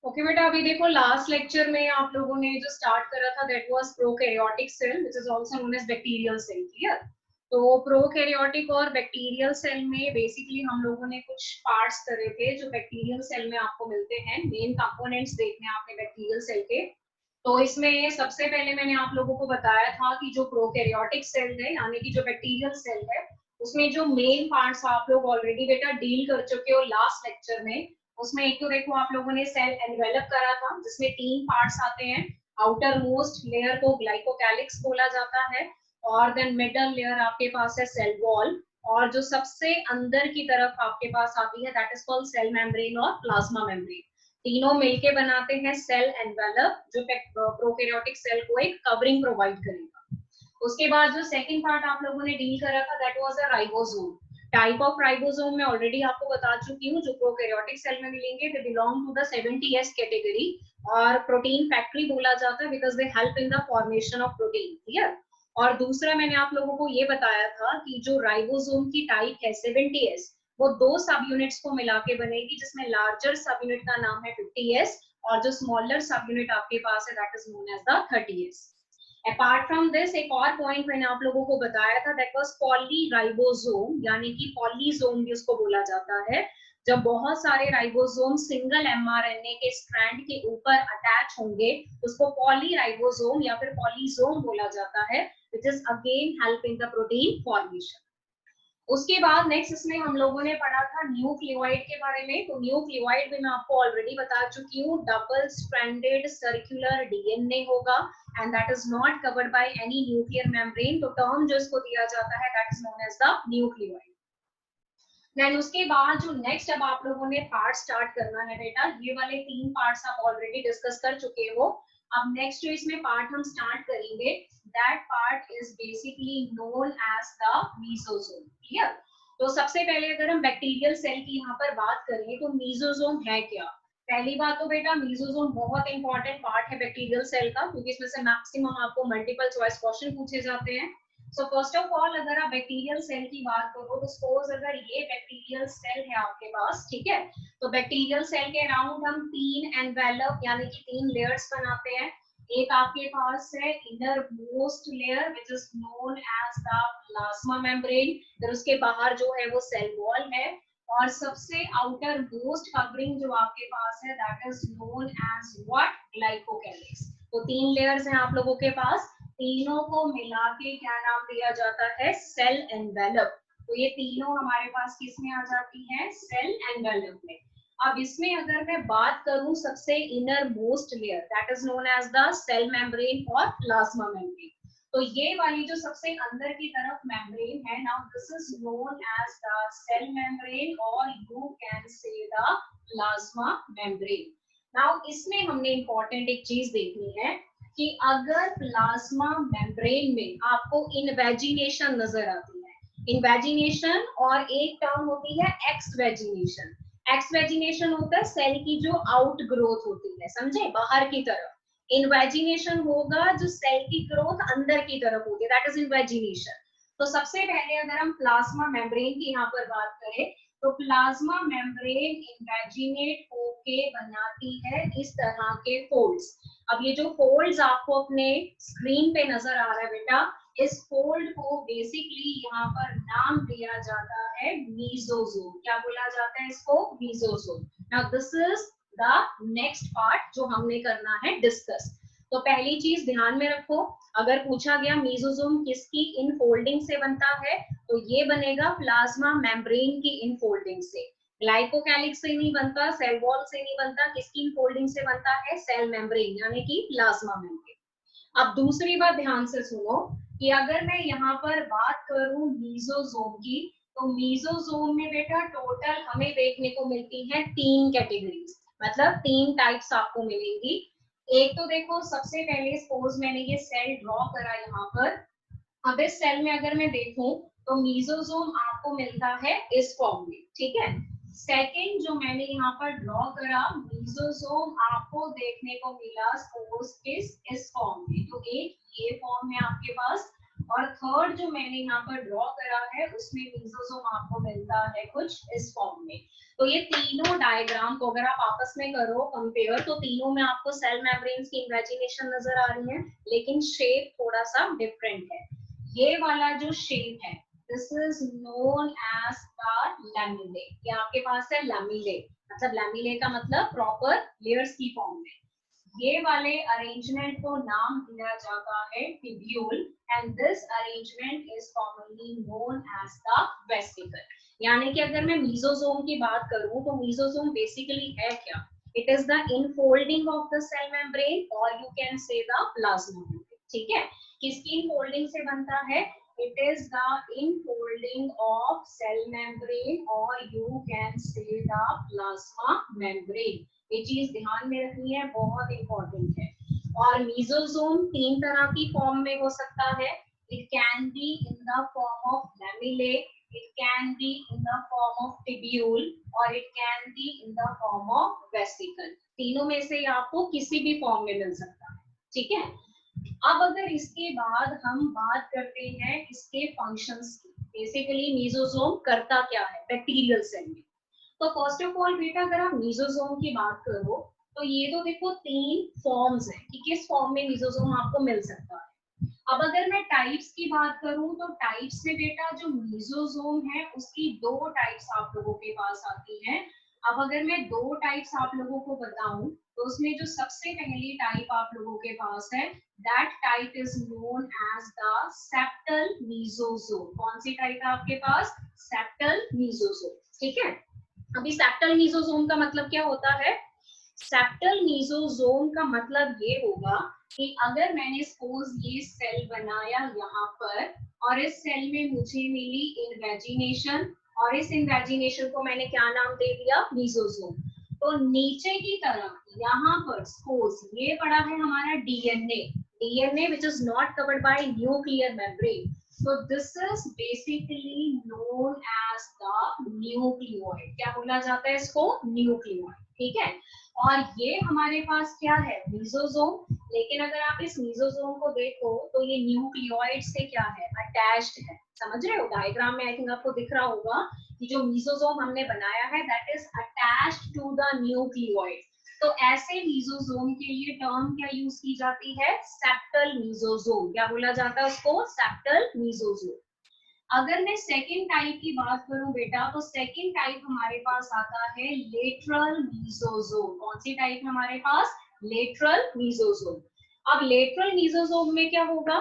Okay बेटा, अभी देखो लास्ट लेक्चर में आप लोगों ने जो स्टार्ट करा था that was prokaryotic cell which is also known as bacterial cell. Clear? तो प्रोकैरियोटिक और बैक्टीरियल सेल में बेसिकली हम लोगों ने कुछ पार्ट्स करे थे जो बैक्टीरियल सेल में आपको मिलते हैं। मेन कंपोनेंट्स देखने हैं आपने बैक्टीरियल सेल के। तो इसमें सबसे पहले मैंने आप लोगों को बताया था कि जो प्रोकैरियोटिक सेल है यानी कि जो बैक्टीरियल सेल है उसमें जो मेन पार्ट्स आप लोग ऑलरेडी बेटा डील कर चुके हो लास्ट लेक्चर में। उसमें एक तो देखो आप लोगों ने सेल एनवेलप करा था जिसमें 3 पार्ट्स आते हैं। आउटर मोस्ट लेयर को ग्लाइकोकैलिक्स बोला जाता है और देन मिडल लेयर आपके पास है सेल वॉल और जो सबसे अंदर की तरफ आपके पास आती है that is called cell membrane और प्लाज्मा मेम्ब्रेन। तीनों मिलके बनाते हैं सेल एनवेलप जो प्रोकैरियोटिक सेल को एक कवरिंग प्रोवाइड करेगा। उसके बाद जो सेकंड पार्ट आप लोगों ने डील करा था that was a ribosome. Type of ribosome मैं ऑलरेडी आपको बता चुकी हूँ जो प्रोकैरियोटिक सेल में मिलेंगे they belong to the 70s category और प्रोटीन फैक्ट्री बोला जाता है because they help in the formation of protein. Clear? और दूसरा मैंने आप लोगों को ये बताया था कि जो राइबोसोम की टाइप है 70s वो 2 सब यूनिट्स को मिला के बनेगी जिसमें लार्जर सब यूनिट का नाम है 50s और जो स्मॉलर सब यूनिट आपके पास है that is known as the 30s। Apart from this एक और पॉइंट मैंने आप लोगों को बताया था दैट वाज पॉलीराइबोसोम यानी कि पॉलीजोम भी उसको बोला जाता है। जब बहुत सारे राइबोसोम सिंगल एमआरएनए के स्ट्रैंड के ऊपर अटैच होंगे उसको पॉलीराइबोसोम या फिर पॉलीजोम बोला जाता है which is again help in the protein formation. उसके बाद नेक्स्ट इसमें हम लोगों ने पढ़ा था न्यूक्लियोइड के बारे में। तो न्यूक्लियोइड भी मैं आपको ऑलरेडी बता चुकी हूँ डबल स्ट्रैंडेड सर्कुलर डीएनए होगा and that is not covered by any nuclear membrane. तो टर्म जो इसको दिया जाता है that is known as the nucleoid. Then उसके बाद जो नेक्स्ट अब आप लोगों ने पार्ट स्टार्ट करना है बेटा ये वाले 3 पार्ट्स आप ऑलरेडी डिस्कस कर चुके हो। अब नेक्स्ट जो इसमें पार्ट हम स्टार्ट करेंगे that part is basically known as the mesosome. Clear? तो सबसे पहले अगर हम बैक्टीरियल सेल की यहाँ पर बात करें तो मीसोसोम है क्या। पहली बात तो बेटा मीसोसोम बहुत इंपॉर्टेंट पार्ट है बैक्टीरियल सेल का क्योंकि इसमें से मैक्सिमम आपको मल्टीपल चॉइस क्वेश्चन पूछे जाते हैं। सो फर्स्ट ऑफ ऑल अगर आप बैक्टीरियल सेल की बात करो तो सपोज अगर ये बैक्टीरियल सेल है आपके पास, ठीक है, तो बैक्टीरियल सेल के अराउंड हम 3 एनवेलप यानी कि 3 लेयर्स बनाते हैं। एक आपके पास है innermost layer which is known as the plasma membrane. फिर उसके बाहर जो है वो सेल वॉल है और सबसे आउटर मोस्ट कवरिंग जो आपके पास है that is known as what, glycocalyx. तो 3 लेयर्स हैं आप लोगों के पास, तीनों को मिला के क्या नाम दिया जाता है, सेल एनवेलप। तो ये तीनों हमारे पास किस में आ जाती है, सेल एनवेलप में। अब इसमें अगर मैं बात करूं सबसे innermost layer that is known as the cell membrane और प्लाज्मा मेम्ब्रेन। तो ये वाली जो सबसे अंदर की तरफ मेम्ब्रेन है now this is known as the cell membrane और you can say the plasma membrane. Now इसमें हमने इंपॉर्टेंट एक चीज देखनी है कि अगर प्लाज्मा मेम्ब्रेन में आपको इनवेजिनेशन नजर आती है, इनवेजिनेशन और एक टर्म होती है एक्सवेजिनेशन। एक्सवेजिनेशन होता है सेल की जो आउट ग्रोथ होती है, समझे, बाहर की तरफ। इनवेजिनेशन होगा जो सेल की ग्रोथ अंदर की तरफ होती है, दैट इज इनवेजिनेशन। तो सबसे पहले अगर हम प्लाज्मा मेम्ब्रेन की यहाँ पर बात करें तो प्लाज्मा मेम्ब्रेन इनवेजिनेट होके बनाती है इस तरह के फोल्ड्स। अब ये जो फोल्ड्स आपको अपने स्क्रीन पे नजर आ रहा है बेटा, इस फोल्ड को बेसिकली यहाँ पर नाम दिया जाता है मीसोसोम। क्या बोला जाता है इसको, mesosome. Now this is the next part जो हमने करना है डिस्कस। तो पहली चीज ध्यान में रखो, अगर पूछा गया मीसोसोम किसकी इनफोल्डिंग से बनता है तो ये बनेगा प्लाज्मा मेम्ब्रेन की इनफोल्डिंग से। ग्लाइकोकैलिक्स से नहीं बनता, सेल वॉल से नहीं बनता, किसकी इनफोल्डिंग से बनता है, सेल मेम्ब्रेन यानी कि प्लाज्मा मेम्ब्रेन। अब दूसरी बात ध्यान से सुनो कि अगर मैं यहाँ पर बात करूं मीसोसोम की तो मीसोसोम में बेटा टोटल हमें देखने को मिलती है 3 कैटेगरीज, मतलब 3 टाइप्स आपको मिलेंगी। एक तो देखो सबसे पहले सपोज मैंने ये सेल ड्रॉ करा यहाँ पर। अब इस सेल में अगर मैं देखूं तो मीसोसोम आपको मिलता है इस फॉर्म में, ठीक है। सेकंड जो मैंने यहाँ पर ड्रॉ करा मीसोसोम आपको देखने को मिला सपोज इस फॉर्म में। तो एक ये फॉर्म है आपके पास और थर्ड जो मैंने यहाँ पर ड्रॉ करा है उसमें मीजोसोम आपको मिलता है कुछ इस फॉर्म में। तो ये तीनों डायग्राम को अगर आप आपस में करो कंपेयर तो तीनों में आपको सेल मेम्ब्रेन्स की इन्वेजिनेशन नजर आ रही है, लेकिन शेप थोड़ा सा डिफरेंट है। ये वाला जो शेप है this is known as the lamellae. ये आपके पास है लैमिले, मतलब लैमिले का मतलब प्रॉपर लेयर्स की फॉर्म में। ये वाले अरेंजमेंट को नाम दिया जाता है tubule and this arrangement is commonly known as the vesicle. यानी कि अगर मैं मीजोसोम की बात करूं तो मीजोसोम बेसिकली है क्या? It is the infolding of the cell membrane और you can say the plasma membrane. ठीक है, किसकी इनफोल्डिंग से बनता है? It is the infolding of cell membrane और you can say the plasma membrane. ये चीज ध्यान में रखनी है, बहुत इंपॉर्टेंट है। और मीजोसोम तीन तरह की फॉर्म में हो सकता है। It can be in the form of lamellae, it can be in the form of tubule और it can be in the form of vesicle. तीनों में से आपको किसी भी फॉर्म में मिल सकता है। ठीक है, अब अगर इसके बाद हम बात करते हैं इसके फंक्शंस की, बेसिकली मीजोसोम करता क्या है बैक्टीरियल सेल में। तो फर्स्ट ऑफ ऑल बेटा अगर आप मीजोसोम की बात करो तो ये तो देखो तीन फॉर्म्स हैं कि किस फॉर्म में मीजोसोम आपको मिल सकता है। अब अगर मैं टाइप्स की बात करूं तो टाइप्स में बेटा जो मीजोसोम है उसकी दो टाइप्स आप लोगों के पास आती हैं। अब अगर मैं दो टाइप्स आप लोगों को बताऊं तो उसमें जो सबसे पहली टाइप आप लोगों के पास है that type is known as the septal mesosome. कौन सी टाइप है आपके पास? Septal mesosome. ठीक है, अभी सेप्टल मीजोसोम का मतलब क्या होता है? सेप्टल मीजोसोम का मतलब ये होगा कि अगर मैंने सपोज ये सेल बनाया यहाँ पर और इस सेल में मुझे मिली इन्वेजिनेशन और इस इन्वेजिनेशन को मैंने क्या नाम दे दिया? मीजोसोम। तो नीचे की तरफ यहाँ पर सपोज ये पड़ा है हमारा DNA, DNA which is not covered bye nuclear membrane. So this is basically known as the nucleoid। क्या बोला जाता है इसको? न्यूक्लियोइड। ठीक है, और ये हमारे पास क्या है? मीजोसोम। लेकिन अगर आप इस मीजोसोम को देखो तो ये न्यूक्लियोइड से क्या है? अटैच्ड है। समझ रहे हो? डायग्राम में आई थिंक आपको दिख रहा होगा कि जो मीजोसोम हमने बनाया है that is attached to the nucleoid. तो ऐसे मीजोसोम के लिए टर्म क्या यूज की जाती है? Septal mesosome. क्या बोला जाता है उसको? Septal mesosome. अगर मैं सेकंड टाइप की बात करूं बेटा तो सेकंड टाइप हमारे पास आता है लेटरल मीजोसोम। कौन सी टाइप हमारे पास? Lateral mesosome. अब लेटरल मीजोसोम में क्या होगा?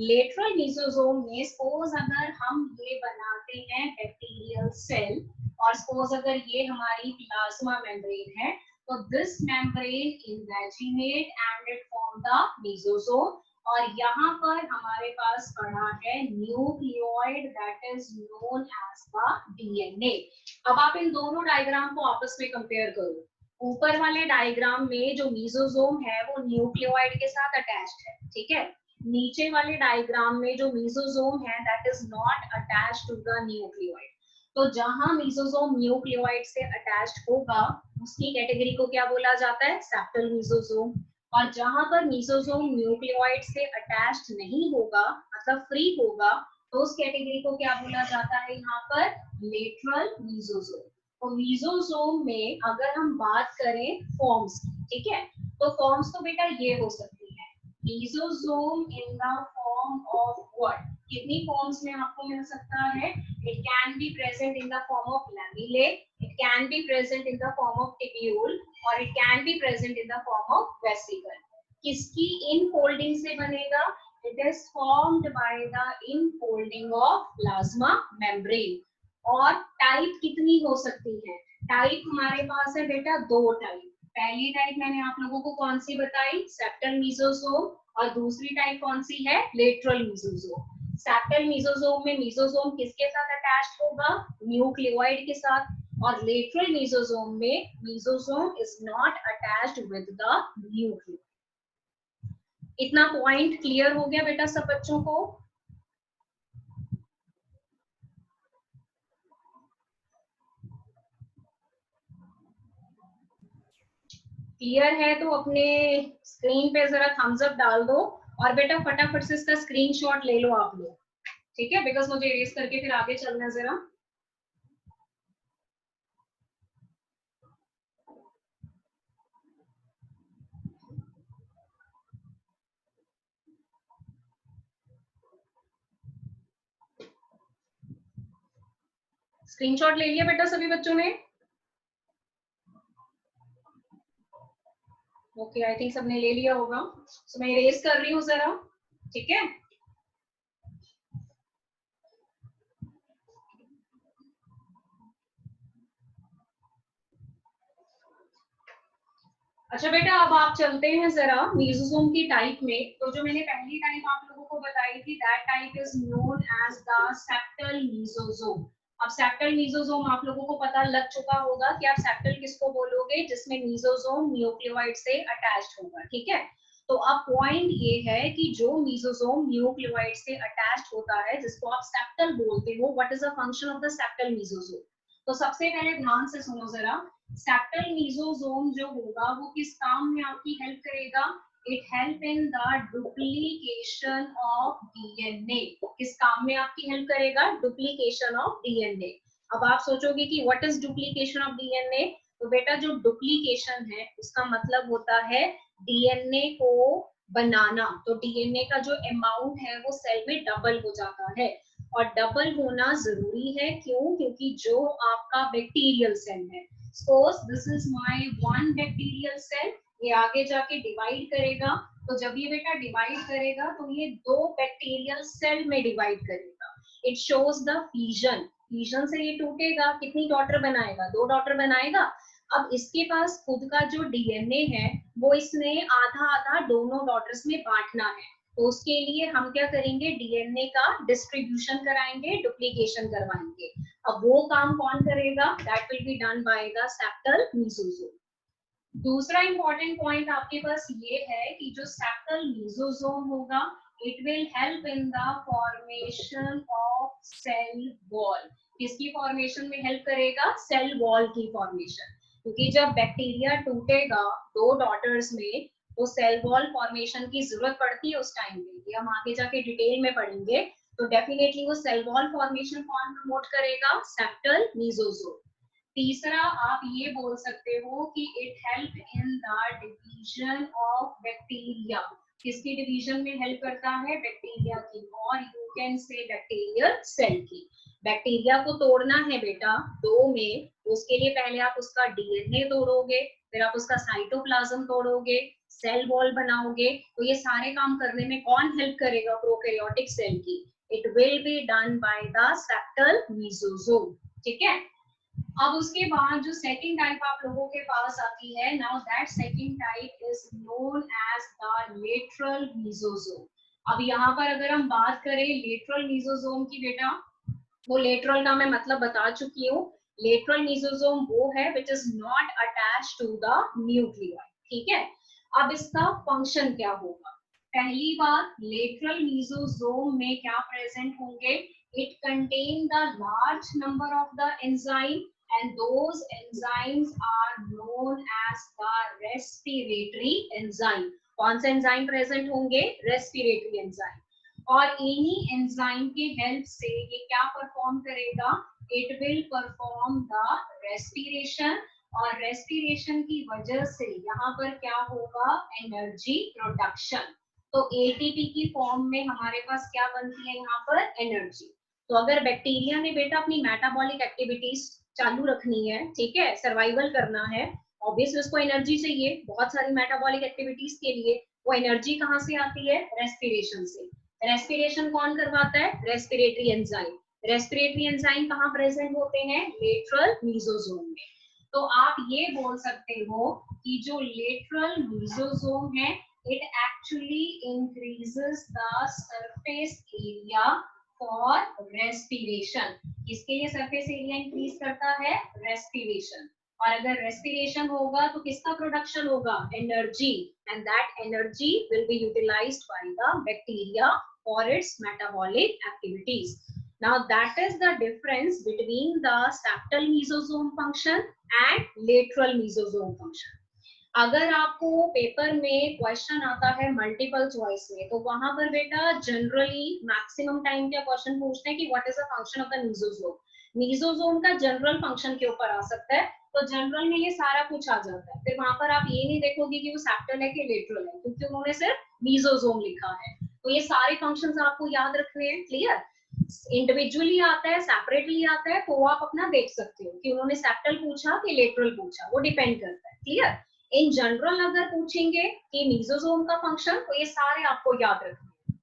लेटरल मीजोसोम में सपोज अगर हम ये बनाते हैं बैक्टीरियल सेल और सपोज अगर ये हमारी प्लाज्मा मेम्ब्रेन है तो this membrane invaginate and it form the mesosome और यहाँ पर हमारे पास पड़ा है nucleoid that is known as the DNA. अब आप इन दोनों डायग्राम को आपस में कंपेयर करो। ऊपर वाले डायग्राम में जो मीजोसोम है वो न्यूक्लियोइड के साथ अटैच्ड है। ठीक है, नीचे वाले डायग्राम में जो मीजोसोम है that is not attached to the nucleoid. तो जहां मीजोसोम न्यूक्लियोइड से अटैच्ड होगा उसकी कैटेगरी को क्या बोला जाता है? Septal mesosome. और जहां पर मीजोसोम न्यूक्लियोइड से अटैच्ड नहीं होगा मतलब फ्री होगा तो उस कैटेगरी को क्या बोला जाता है यहाँ पर? Lateral mesosome. तो मीजोसोम में अगर हम बात करें फॉर्म्स की, ठीक है, तो फॉर्म्स तो बेटा ये हो सकती है mesosome in the form of what? कितनी फॉर्म्स में आपको मिल सकता है? It can be present in the form of lamellae, it can be present in the form of tubule और it can be present in the form of vesicle। किसकी infolding से बनेगा? It is formed by the infolding of plasma membrane। और type कितनी हो सकती है? Type हमारे पास है बेटा दो टाइप। पहली टाइप मैंने आप लोगों को कौन सी बताई? Septal mesosome. और दूसरी टाइप कौन सी है? Lateral mesosome. सेप्टल मीजोसोम में मीजोसोम किसके साथ अटैच्ड होगा? न्यूक्लियोइड के साथ। और लेटरल मीजोसोम में mesosome is not attached with the nucleoid. इतना पॉइंट क्लियर हो गया बेटा सब बच्चों को? क्लियर है तो अपने स्क्रीन पे जरा थम्स अप डाल दो और बेटा फटाफट से इसका स्क्रीनशॉट ले लो आप लोग, ठीक है, बिकॉज मुझे इरेज करके फिर आगे चलना है जरा। स्क्रीनशॉट ले लिया बेटा सभी बच्चों ने? ओके, आई थिंक सबने ले लिया होगा। सो मैं इरेज कर रही हूँ जरा, ठीक है। अच्छा बेटा, अब आप चलते हैं जरा मीजोसोम की टाइप में। तो जो मैंने पहली टाइप आप लोगों को बताई थी, that type is known as the septal mesosome. अब सेप्टल मीजोसोम आप लोगों को पता लग चुका होगा कि आप सेप्टल किसको बोलोगे, जिसमें मीजोसोम न्यूक्लियोइड से अटैच्ड होगा, ठीक है। तो अब पॉइंट ये है कि जो मीजोसोम न्यूक्लियोइड से अटैच्ड होता है, जिसको आप सेप्टल बोलते हो, what is the function of the septal mesosome? तो सबसे पहले ध्यान से सुनो जरा। सेप्टल मीजोसोम जो होगा वो किस काम में आपकी हेल्प करेगा? It help in the duplication of DNA. किस काम में आपकी हेल्प करेगा? Duplication of DNA. अब आप सोचोगे कि what is duplication of DNA? तो बेटा जो डुप्लीकेशन है उसका मतलब होता है डीएनए को बनाना। तो डीएनए का जो अमाउंट है वो सेल में डबल हो जाता है। और डबल होना जरूरी है, क्यों? क्योंकि जो आपका बैक्टीरियल सेल है, suppose this is my one bacterial cell, ये आगे जाके डिवाइड करेगा। तो जब ये बेटा डिवाइड करेगा तो ये दो बैक्टीरियल सेल में डिवाइड करेगा। It shows the fission. Fission से ये टूटेगा, कितनी डॉटर बनाएगा? दो डॉटर बनाएगा। अब इसके पास खुद का जो डीएनए है वो इसने आधा आधा दोनों डॉटर्स में बांटना है। तो उसके लिए हम क्या करेंगे? डीएनए का डिस्ट्रीब्यूशन कराएंगे, डुप्लीकेशन करवाएंगे। अब वो काम कौन करेगा? That will be done by the septal mesosome. दूसरा इंपॉर्टेंट पॉइंट आपके पास ये है कि जो सेप्टल मीजोसोम होगा, it will help in the formation of cell wall. किसकी फॉर्मेशन में हेल्प करेगा? सेल वॉल की फॉर्मेशन। क्योंकि जब बैक्टीरिया टूटेगा दो डॉटर्स में, तो सेल वॉल फॉर्मेशन की जरूरत पड़ती है उस टाइम पे। ये हम आगे जाके डिटेल में पढ़ेंगे। तो डेफिनेटली वो सेल वॉल फॉर्मेशन कौन प्रमोट करेगा? Septal mesosome. तीसरा आप ये बोल सकते हो कि it help in the division of bacteria. किसकी डिवीजन में हेल्प करता है? बैक्टीरिया की, और you can say bacterial cell की। बैक्टीरिया को तोड़ना है बेटा दो में, उसके लिए पहले आप उसका डीएनए तोड़ोगे, फिर आप उसका साइटोप्लाज्म तोड़ोगे, सेल वॉल बनाओगे। तो ये सारे काम करने में कौन हेल्प करेगा? प्रोकैरियोटिक सेल की। It will be done by the septal mesosome, ठीक है। अब उसके बाद जो सेकंड टाइप आप लोगों के पास आती है, now that second type is known as the lateral mesosome. अब यहाँ पर अगर हम बात करें लेटरल मीजोसोम की बेटा, वो लेटरल का मैं मतलब बता चुकी हूँ। लेटरल मीजोसोम वो है which is not attached to the nucleus, ठीक है। अब इसका फंक्शन क्या होगा? पहली बात, लेटरल मीजोसोम में क्या प्रेजेंट होंगे? It contain the large number of the enzyme and those enzymes are known as the respiratory enzyme. कौन से एंजाइम प्रेजेंट होंगे? Respiratory enzyme. और इन्हीं एंजाइम के हेल्प से ये क्या परफॉर्म करेगा? It will perform the respiration. और रेस्पिरेशन की वजह से यहाँ पर क्या होगा? Energy production. तो एटीपी की फॉर्म में हमारे पास क्या बनती है यहाँ पर? एनर्जी। तो अगर बैक्टीरिया ने बेटा अपनी मेटाबॉलिक एक्टिविटीज चालू रखनी है, ठीक है, सर्वाइवल करना है, ऑब्वियसली उसको एनर्जी चाहिए बहुत सारी मेटाबॉलिक एक्टिविटीज के लिए। वो एनर्जी कहाँ से आती है? रेस्पिरेशन से। रेस्पिरेशन कौन करवाता है? Respiratory enzyme. रेस्पिरेटरी एंजाइम कहाँ प्रेजेंट होते हैं? लेटरल मीजोसोम में। तो आप ये बोल सकते हो कि जो लेटरल मीजोसोम है, it actually increases the surface area for respiration. किसके लिए सरफेस एरिया इंक्रीज करता है? रेस्पिरेशन। और अगर रेस्पिरेशन होगा तो किसका प्रोडक्शन होगा? Energy. And that energy will be utilized by the bacteria for its metabolic activities. Now that is the difference between the septal mesosome function and lateral mesosome function. अगर आपको paper में question आता है multiple choice में, तो वहां पर बेटा जनरली मैक्सिमम टाइम क्या क्वेश्चन पूछते हैं कि what is the function of the mesosome. Mesosome का जनरल फंक्शन के ऊपर आ सकता है, तो जनरल में ये सारा कुछ आ जाता है। फिर वहां पर आप ये नहीं देखोगे कि वो सेप्टल है कि लेटरल है, क्योंकि उन्होंने सिर्फ मीसोजोम लिखा है। तो ये सारे फंक्शंस आपको याद रखने हैं। क्लियर? इंडिविजुअली आता है, सेपरेटली आता है, तो आप अपना देख सकते हो कि उन्होंने सेप्टल पूछा कि लेटरल पूछा, वो डिपेंड करता है। क्लियर? इन जनरल अगर पूछेंगे कि मीसोजोम का फंक्शन, तो ये सारे आपको याद रखने हैं।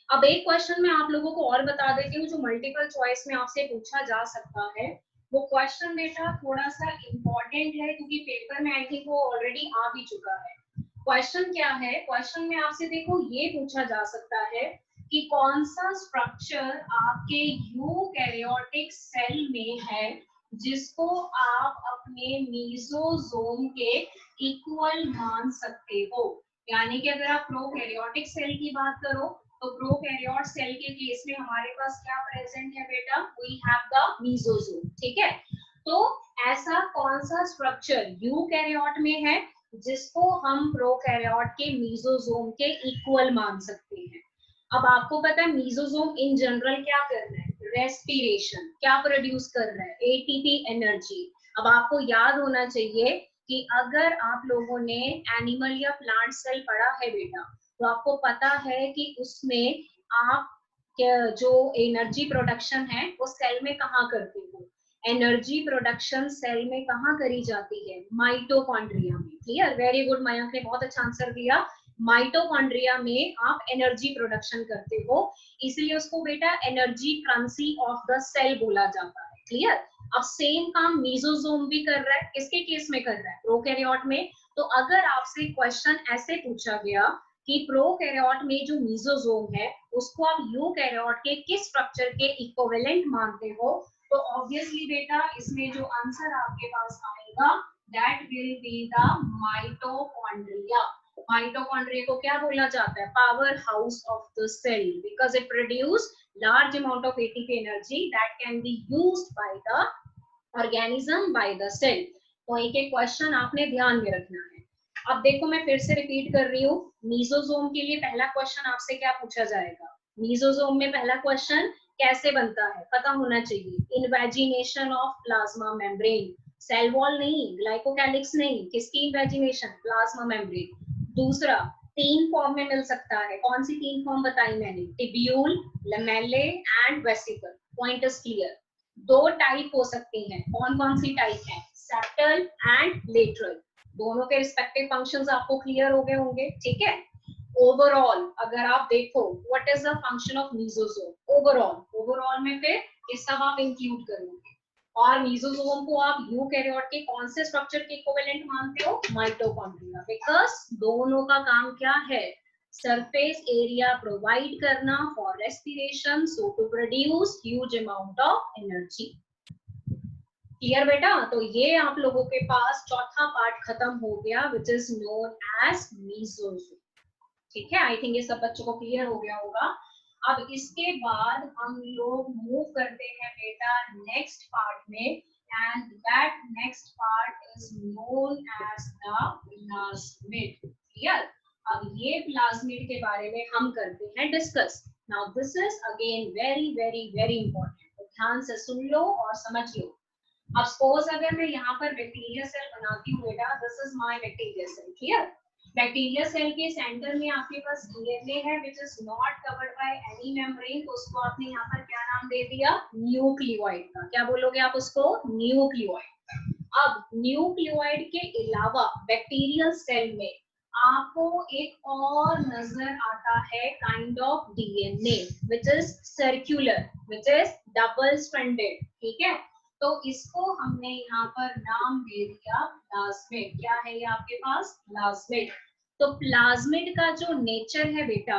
अब एक क्वेश्चन मैं आप लोगों को और बता देती हूँ जो मल्टीपल चॉइस में आपसे पूछा जा सकता है। वो क्वेश्चन बेटा थोड़ा सा इम्पोर्टेंट है, क्योंकि पेपर में आई थिंक वो ऑलरेडी आ भी चुका है। क्वेश्चन क्या है? क्वेश्चन में आपसे देखो ये पूछा जा सकता है कि कौन सा स्ट्रक्चर आपके यूकैरियोटिक सेल में है जिसको आप अपने मीसोजोम के इक्वल मान सकते हो। यानी कि अगर आप प्रोकैरियोटिक सेल की बात करो, तो प्रोकैरियोट सेल के केस में हमारे पास क्या प्रेजेंट है बेटा? We have the mesosome. ठीक है, तो ऐसा कौन सा स्ट्रक्चर यूकैरियोट में है जिसको हम प्रोकैरियोट के मीसोजोम के इक्वल मान सकते हैं। अब आपको पता है मीसोजोम इन जनरल क्या कर रहा है? रेस्पिरेशन। क्या प्रोड्यूस कर रहा है? ATP energy. अब आपको याद होना चाहिए कि अगर आप लोगों ने एनिमल या प्लांट सेल पढ़ा है बेटा, तो आपको पता है कि उसमें आप जो एनर्जी प्रोडक्शन है वो सेल में कहाँ करते हो? एनर्जी प्रोडक्शन सेल में कहाँ करी जाती है? माइटोकॉन्ड्रिया में। क्लियर? वेरी गुड, मयंक ने बहुत अच्छा आंसर दिया। माइटोकॉन्ड्रिया में आप एनर्जी प्रोडक्शन करते हो, इसलिए उसको बेटा energy currency of the cell बोला जाता है। क्लियर? अब सेम काम मीसोजोम भी कर रहा है। किसके केस में कर रहा है? प्रोकैरियोट में। तो अगर आपसे क्वेश्चन ऐसे पूछा गया कि प्रोकैरियोट में जो मीसोजोम है उसको आप यूकैरियोट के किस स्ट्रक्चर के इक्विवेलेंट मानते हो, तो ऑब्वियसली बेटा इसमें जो आंसर आपके पास आएगा that will be the mitochondria. Mitochondria को क्या बोला जाता है? Powerhouse of the cell, because it produce large amount of ATP energy that can be used by the organism, by the cell। तो एक एक क्वेश्चन आपने ध्यान में रखना है। अब देखो मैं फिर से रिपीट कर रही हूँ, मीसोजोम के लिए पहला क्वेश्चन आपसे क्या पूछा जाएगा? मीसोजोम में पहला क्वेश्चन कैसे बनता है पता होना चाहिए। Invagination of plasma membrane, cell wall नहीं, ग्लाइकोकैलिक्स नहीं, किसकी इन्वेजिनेशन? Plasma membrane. दूसरा, तीन फॉर्म में मिल सकता है। कौन सी तीन फॉर्म बताई मैंने? Tubule, lamellae and vesicle. Point is clear. दो टाइप हो सकती हैं। कौन कौन सी टाइप है? Septal and lateral. दोनों के रिस्पेक्टिव फंक्शंस आपको क्लियर हो गए होंगे। ठीक है, ओवरऑल अगर आप देखो what is the function of mesosome overall में फिर ये सब आप इंक्लूड करोगे। और मीसोजोम को आप यूकैरियोट के कौन से स्ट्रक्चर के इक्विवेलेंट मानते हो? माइटोकॉन्ड्रिया। बिकॉज दोनों का काम क्या है? सरफेस एरिया प्रोवाइड करना for respiration, so to produce huge amount of energy. Clear बेटा? तो ये आप लोगों के पास चौथा पार्ट खत्म हो गया, विच इज नोन एज मीसोजोम। ठीक है, आई थिंक ये सब बच्चों को क्लियर हो गया होगा। अब इसके बाद हम लोग मूव करते हैं बेटा नेक्स्ट पार्ट में, and that next part is known as the plasmid. Clear? अब ये प्लाज्मिड के बारे में हम करते हैं discuss. Now this is again very very very important, तो ध्यान से सुन लो और समझ लो। अब सपोज अगर मैं यहाँ पर बैक्टीरिया सेल बनाती हूँ बेटा, this is my bacteria cell. Clear? Bacteria cell के सेंटर में आपके पास डीएनए है which is not covered by any membrane, तो उसको आपने यहाँ पर क्या नाम दे दिया? न्यूक्लियोइड का। क्या बोलोगे आप उसको? न्यूक्लियोइड। अब न्यूक्लियोइड के अलावा बैक्टीरियल सेल में आपको एक और नजर आता है kind of DNA which is circular, which is double stranded. ठीक है, तो इसको हमने यहाँ पर नाम दे दिया प्लाज्मिड। क्या है ये आपके पास? प्लाज्मिड। तो प्लाज्मिड का जो नेचर है बेटा,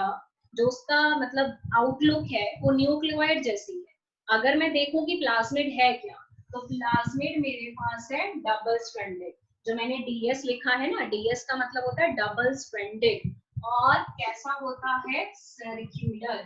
जो उसका मतलब आउटलुक है, वो न्यूक्लियोइड जैसी है। अगर मैं देखूं कि प्लाज्मिड है क्या, तो प्लाज्मिड मेरे पास है डबल स्ट्रैंडेड। जो मैंने डीएस लिखा है ना, डीएस का मतलब होता है डबल स्ट्रैंडेड, और कैसा होता है? सर्कुलर।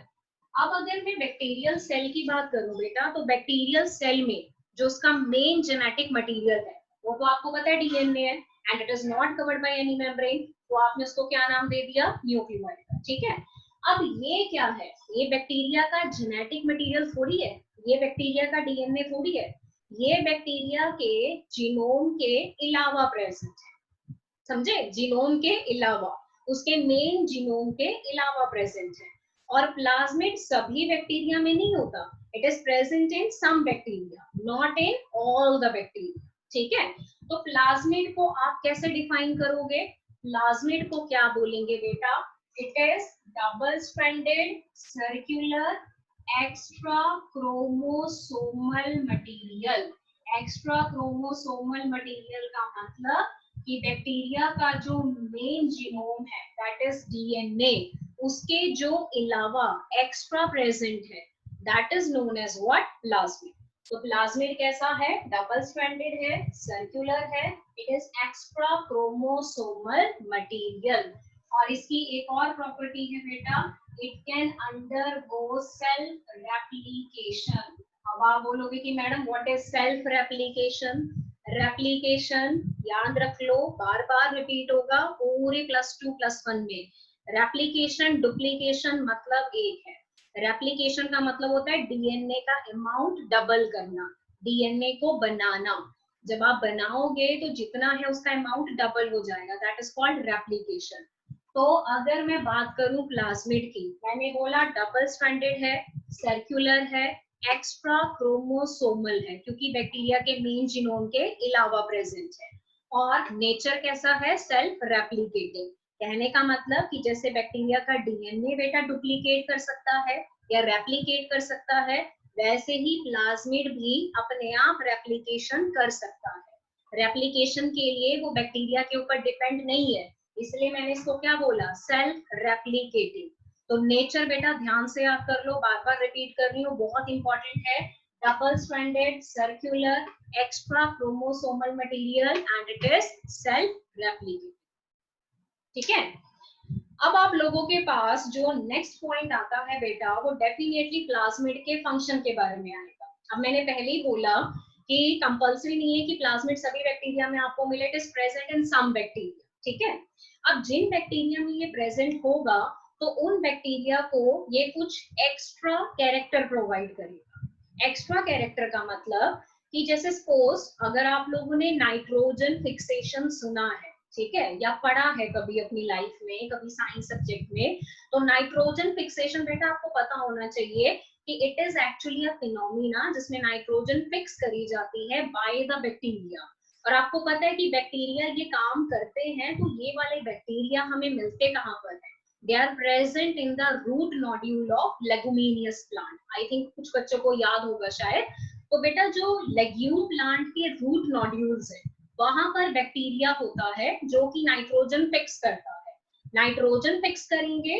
अब अगर मैं बैक्टीरियल सेल की बात करूं बेटा, तो बैक्टीरियल सेल में जो उसका मेन जेनेटिक मटेरियल है वो तो आपको पता है डीएनए है। And it is not covered by any membrane, तो आपने उसको क्या नाम दे दिया, न्यूक्लियोइड। ठीक है, अब ये क्या है, ये बैक्टीरिया का जेनेटिक मटेरियल थोड़ी है, ये बैक्टीरिया का डीएनए थोड़ी है, ये बैक्टीरिया के जीनोम के अलावा प्रेजेंट है, समझे, जीनोम के अलावा, उसके मेन जीनोम के अलावा प्रेजेंट है। और प्लाज्मिड सभी बैक्टीरिया में नहीं होता, it is present in some bacteria, not in all the bacteria. ठीक है, तो प्लाज्मिड को आप कैसे डिफाइन करोगे, प्लाज्मिड को क्या बोलेंगे बेटा, it is double stranded circular extra chromosomal material. Extra chromosomal material का मतलब कि बैक्टीरिया का जो मेन जीनोम है दैट इज डीएनए, उसके जो अलावा एक्स्ट्रा प्रेजेंट है that is known as what, plasmid. तो प्लाज्मिड कैसा है, डबल स्ट्रैंडेड है, सर्कुलर है, it is extra chromosomal material. और इसकी एक और प्रॉपर्टी है बेटा, it can undergo self replication. अब आप बोलोगे कि madam what is self replication, replication याद रख लो, बार बार रिपीट होगा पूरे +2+1 में। रेप्लिकेशन डुप्लीकेशन मतलब एक है, रेप्लिकेशन का मतलब होता है डीएनए का अमाउंट डबल करना, डीएनए को बनाना, जब आप बनाओगे तो जितना है उसका अमाउंट डबल हो जाएगा, दैट इज कॉल्ड रेप्लिकेशन। तो अगर मैं बात करूं प्लाज्मिड की, मैंने बोला डबल स्ट्रैंडेड है, सर्कुलर है, एक्स्ट्रा क्रोमोसोमल है, क्योंकि बैक्टीरिया के मेन जीनोम के अलावा प्रेजेंट है, और नेचर कैसा है, सेल्फ रेप्लिकेटिंग। कहने का मतलब कि जैसे बैक्टीरिया का डीएनए बेटा डुप्लीकेट कर सकता है या रेप्लिकेट कर सकता है, वैसे ही प्लाज्मिड भी अपने आप रेप्लिकेशन कर सकता है। रेप्लिकेशन के लिए वो बैक्टीरिया के ऊपर डिपेंड नहीं है, इसलिए मैंने इसको क्या बोला, सेल्फ रेप्लिकेटिंग। तो नेचर बेटा ध्यान से आप कर लो, बार बार रिपीट कर रही हूँ, बहुत इंपॉर्टेंट है, double stranded circular extra chromosomal material and it is self replicating. ठीक है, अब आप लोगों के पास जो नेक्स्ट पॉइंट आता है बेटा, वो डेफिनेटली प्लाज्मिड के फंक्शन के बारे में आएगा। अब मैंने पहले ही बोला कि कंपल्सरी नहीं है कि प्लाज्मिड सभी बैक्टीरिया में आपको मिले, it is present in some bacteria. ठीक है, अब जिन बैक्टीरिया में ये प्रेजेंट होगा तो उन बैक्टीरिया को ये कुछ एक्स्ट्रा कैरेक्टर प्रोवाइड करेगा। एक्स्ट्रा कैरेक्टर का मतलब कि जैसे सपोज अगर आप लोगों ने नाइट्रोजन फिक्सेशन सुना है, ठीक है, या पढ़ा है कभी अपनी लाइफ में, कभी साइंस सब्जेक्ट में, तो नाइट्रोजन फिक्सेशन बेटा आपको पता होना चाहिए कि it is actually a phenomena जिसमें नाइट्रोजन फिक्स करी जाती है बाय द बैक्टीरिया। और आपको पता है कि बैक्टीरिया ये काम करते हैं, तो ये वाले बैक्टीरिया हमें मिलते कहाँ पर है, they are present in the root nodule of leguminous plant. I think कुछ बच्चों को याद होगा शायद। तो बेटा जो लेग्यूम प्लांट के रूट नोड्यूल्स है, वहां पर बैक्टीरिया होता है जो कि नाइट्रोजन फिक्स करता है। नाइट्रोजन फिक्स करेंगे,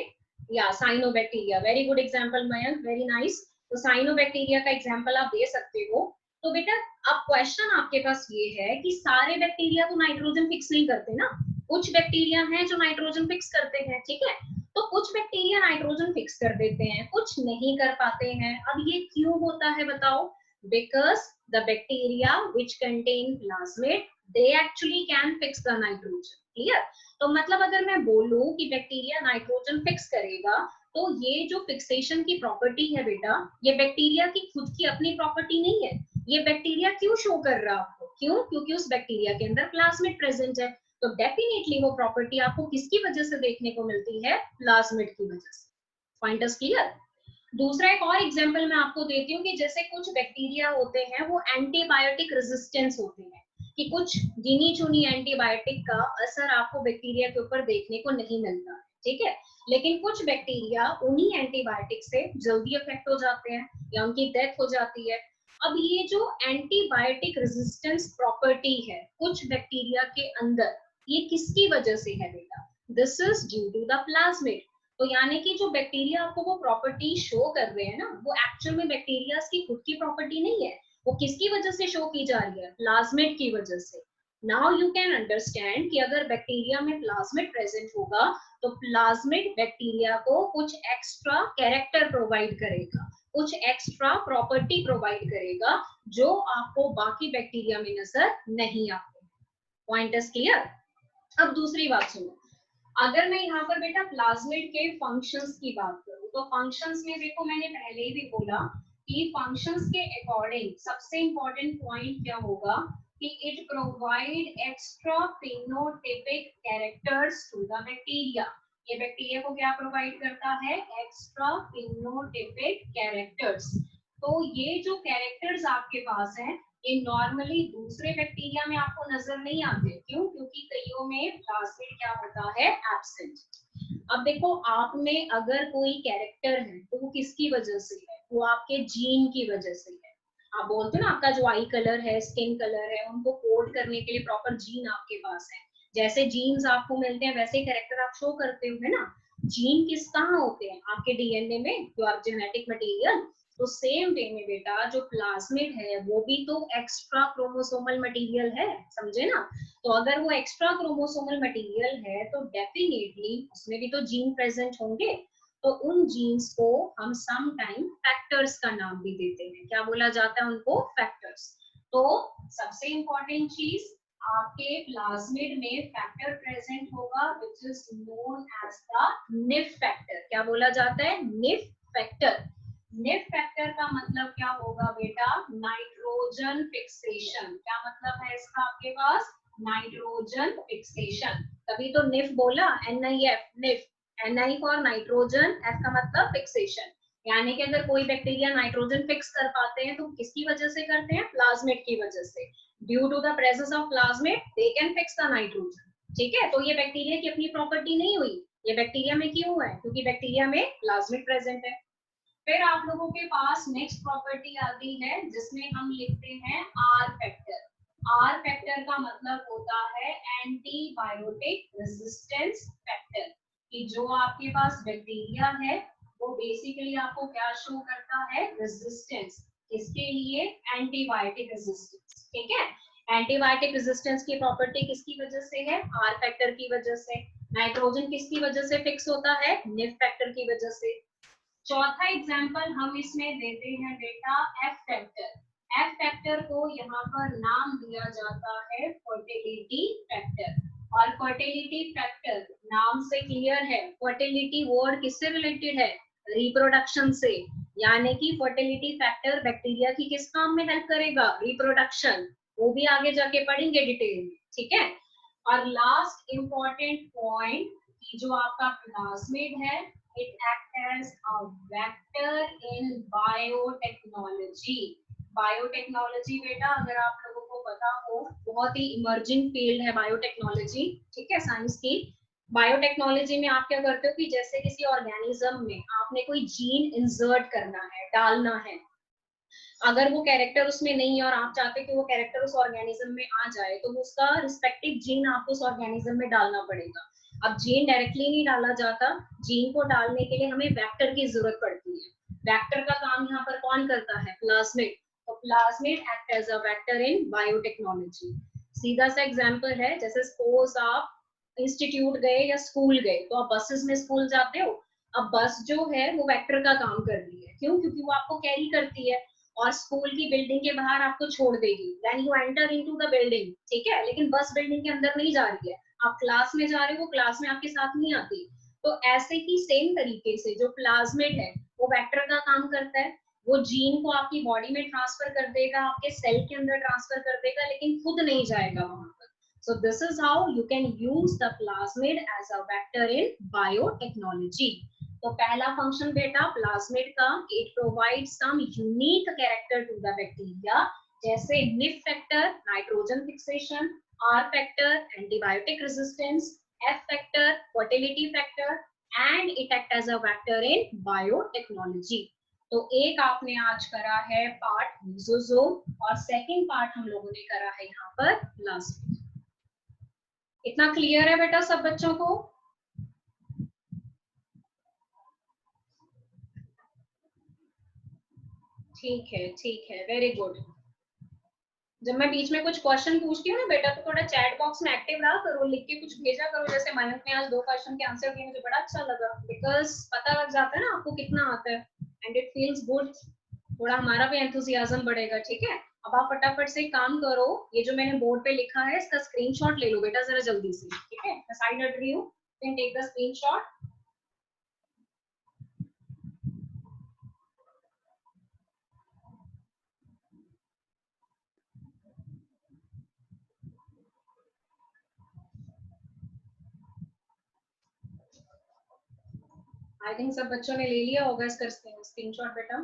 या cyanobacteria, very good example Mayank, very nice. तो साइनोबैक्टीरिया का एग्जांपल आप दे सकते हो। तो बेटा अब क्वेश्चन आपके पास ये है कि सारे बैक्टीरिया तो नाइट्रोजन फिक्स नहीं करते ना, कुछ बैक्टीरिया हैं जो नाइट्रोजन फिक्स करते हैं। ठीक है, तो कुछ बैक्टीरिया नाइट्रोजन फिक्स कर देते हैं, कुछ नहीं कर पाते हैं। अब ये क्यों होता है बताओ, because the bacteria which contain plasmid they actually can fix the nitrogen, clear? तो मतलब अगर मैं बोलूं कि बैक्टीरिया नाइट्रोजन फिक्स करेगा, तो ये जो फिक्सेशन की प्रॉपर्टी है बेटा, ये बैक्टीरिया की खुद की अपनी प्रॉपर्टी नहीं है। ये बैक्टीरिया क्यों शो कर रहा है आपको, क्यों, क्योंकि उस बैक्टीरिया के अंदर प्लाज्मिड प्रेजेंट है। तो डेफिनेटली वो प्रॉपर्टी आपको किसकी वजह से देखने को मिलती है, प्लाज्मिड की वजह से। Point is clear. दूसरा एक और एग्जांपल मैं आपको देती हूँ कि जैसे कुछ बैक्टीरिया होते हैं वो एंटीबायोटिक रेजिस्टेंस होते हैं, कि कुछ गिनी चुनी एंटीबायोटिक का असर आपको बैक्टीरिया के ऊपर देखने को नहीं मिलता, ठीक है, लेकिन कुछ बैक्टीरिया उन्हीं एंटीबायोटिक से जल्दी इफेक्ट हो जाते हैं या उनकी डेथ हो जाती है। अब ये जो एंटीबायोटिक रेजिस्टेंस प्रॉपर्टी है कुछ बैक्टीरिया के अंदर, ये किसकी वजह से है बेटा, this is due to the plasmid. तो यानी कि जो बैक्टीरिया आपको वो प्रॉपर्टी शो कर रहे हैं ना, वो एक्चुअल में बैक्टीरिया की खुद की प्रॉपर्टी नहीं है, वो किसकी वजह से शो की जा रही है, प्लाज्मिड की वजह से। नाउ यू कैन अंडरस्टैंड कि अगर बैक्टीरिया में प्लाज्मिड प्रेजेंट होगा तो प्लाज्मिड बैक्टीरिया को कुछ एक्स्ट्रा कैरेक्टर प्रोवाइड करेगा, कुछ एक्स्ट्रा प्रॉपर्टी प्रोवाइड करेगा जो आपको बाकी बैक्टीरिया में नजर नहीं आते। Point is clear. अब दूसरी बात सुनो, अगर मैं यहाँ पर बेटा प्लाज्मिड के फंक्शंस की बात करूँ तो फंक्शंस में देखो मैंने पहले ही भी बोला कि फंक्शंस के अकॉर्डिंग सबसे इंपॉर्टेंट पॉइंट क्या होगा कि it provide extra phenotypic characters to the bacteria. ये बैक्टीरिया को क्या प्रोवाइड करता है? Extra phenotypic characters. तो ये जो कैरेक्टर्स आपके पास हैं ये नॉर्मली दूसरे बैक्टीरिया में आपको नजर नहीं आते। क्यों? क्योंकि कईयों में प्लाज्मिड क्या होता है? एब्सेंट। अब देखो आप में अगर कोई कैरेक्टर है तो वो किसकी वजह से है? वो आपके जीन की वजह से है। आप बोलते हो ना आपका जो आई कलर है, स्किन कलर है, उनको कोड करने के लिए प्रॉपर जीन आपके पास है। जैसे जीन्स आपको मिलते हैं वैसे कैरेक्टर आप शो करते हो, है ना। जीन किस कहाँ होते हैं? आपके डीएनए में, योर जेनेटिक मटेरियल। तो सेम वे में बेटा जो प्लाज्मिड है वो भी तो एक्स्ट्रा क्रोमोसोमल मटेरियल है, समझे ना। तो अगर वो एक्स्ट्रा क्रोमोसोमल मटेरियल है तो डेफिनेटली उसमें भी तो जीन प्रेजेंट होंगे। तो उन जीन्स को हम सम टाइम फैक्टर्स का नाम भी देते हैं। क्या बोला जाता है उनको? फैक्टर्स। तो सबसे इंपॉर्टेंट चीज, आपके प्लाज्मिड में फैक्टर प्रेजेंट होगा which is known as the nif factor. क्या बोला जाता है? Nif factor. निफ फैक्टर का मतलब क्या होगा बेटा? Nitrogen fixation. क्या मतलब है इसका आपके पास? Nitrogen fixation. तभी तो निफ बोला, NIF, nif. NI for nitrogen, F का मतलब फिक्सेशन। यानी कि अगर कोई बैक्टीरिया नाइट्रोजन फिक्स कर पाते हैं तो किसकी वजह से करते हैं? प्लाज्मिड की वजह से। Due to the presence of plasmid they can fix the nitrogen. ठीक है, तो ये बैक्टीरिया की अपनी प्रॉपर्टी नहीं हुई, ये बैक्टीरिया में क्यों है? क्योंकि बैक्टीरिया में प्लाज्मिड प्रेजेंट है। फिर आप लोगों के पास नेक्स्ट प्रॉपर्टी आती है जिसमें हम लिखते हैं आर फैक्टर। आर फैक्टर का मतलब होता है एंटीबायोटिक रेजिस्टेंस फैक्टर। कि जो आपके पास बैक्टीरिया है वो बेसिकली आपको क्या शो करता है? रेजिस्टेंस। किसके लिए? Antibiotic resistance. ठीक है, एंटीबायोटिक रेजिस्टेंस की प्रॉपर्टी किसकी वजह से है? आर फैक्टर की वजह से। नाइट्रोजन किसकी वजह से फिक्स होता है? निफ फैक्टर की वजह से। चौथा एग्जाम्पल हम इसमें देते हैं बेटा एफ फैक्टर। एफ फैक्टर को यहाँ पर नाम दिया जाता है फर्टिलिटी फैक्टर। और फर्टिलिटी फैक्टर नाम से क्लियर है, फर्टिलिटी वर्ड किससे रिलेटेड है? रिप्रोडक्शन से। यानी कि फर्टिलिटी फैक्टर बैक्टीरिया की किस काम में हेल्प करेगा? रिप्रोडक्शन। वो भी आगे जाके पढ़ेंगे डिटेल में। ठीक है, और लास्ट इंपॉर्टेंट पॉइंट कि जो आपका प्लाज्मिड है it acts as a vector in biotechnology। Biotechnology बेटा अगर आप लोगों को पता हो बहुत ही इमर्जिंग फील्ड है बायोटेक्नोलॉजी। ठीक है, साइंस की। बायोटेक्नोलॉजी में आप क्या करते हो कि जैसे किसी ऑर्गेनिज्म में आपने कोई जीन इंसर्ट करना है, डालना है। अगर वो कैरेक्टर उसमें नहीं है और आप चाहते हो कि वो कैरेक्टर उस ऑर्गेनिज्म में आ जाए तो उसका रिस्पेक्टिव जीन आपको उस ऑर्गेनिज्म में डालना पड़ेगा। अब जीन डायरेक्टली नहीं डाला जाता, जीन को डालने के लिए हमें वेक्टर की जरूरत पड़ती है। वेक्टर का काम यहाँ पर कौन करता है? प्लाज्मिड। तो plasmid act as a vector in biotechnology. सीधा सा एग्जांपल है, जैसे सपोज आप इंस्टीट्यूट गए या स्कूल गए तो आप बसेस में स्कूल जाते हो। अब बस जो है वो वेक्टर का काम कर रही है। क्यों? क्योंकि वो आपको कैरी करती है और स्कूल की बिल्डिंग के बाहर आपको छोड़ देगी। Then you enter into the building. ठीक है, लेकिन बस बिल्डिंग के अंदर नहीं जा रही है, आप क्लास में जा रहे हो, वो क्लास में आपके साथ नहीं आती। तो ऐसे ही सेम तरीके से जो प्लाज्मिड है वो वेक्टर का काम करता है। वो जीन को आपकी बॉडी में ट्रांसफर कर देगा, आपके सेल के अंदर ट्रांसफर कर देगा, लेकिन खुद नहीं जाएगा वहां पर। So this is how you can use the plasmid as a vector in biotechnology. तो पहला फंक्शन बेटा प्लाज्मिड का, it provide some unique character to the bacteria, जैसे nif factor nitrogen fixation, R factor antibiotic resistance, F factor fertility factor and it act as a vector in biotechnology. तो एक आपने आज करा है पार्ट लिसोसोम और सेकंड पार्ट हम लोगों ने करा है यहाँ पर प्लाज्मिड। इतना क्लियर है बेटा सब बच्चों को? ठीक है, वेरी गुड। जब मैं बीच में कुछ क्वेश्चन पूछती हूँ ना बेटा तो थोड़ा चैट बॉक्स में एक्टिव रहा करो, लिख के कुछ भेजा करो। जैसे मयंक ने आज 2 क्वेश्चन के आंसर दिए, मुझे बड़ा अच्छा लगा बिकॉज पता लग जाता है ना आपको कितना आता है एंड इट फील्स गुड। थोड़ा हमारा भी एंथुसियाज्म बढ़ेगा। ठीक है, अब आप फटाफट से काम करो, ये जो मैंने बोर्ड पे लिखा है इसका स्क्रीनशॉट ले लो बेटा जरा जल्दी से, ठीक है? मैं साइड हट रही हूँ, can take the screenshot. I think सब बच्चों ने ले लिया होगा इसका स्क्रीनशॉट बेटा।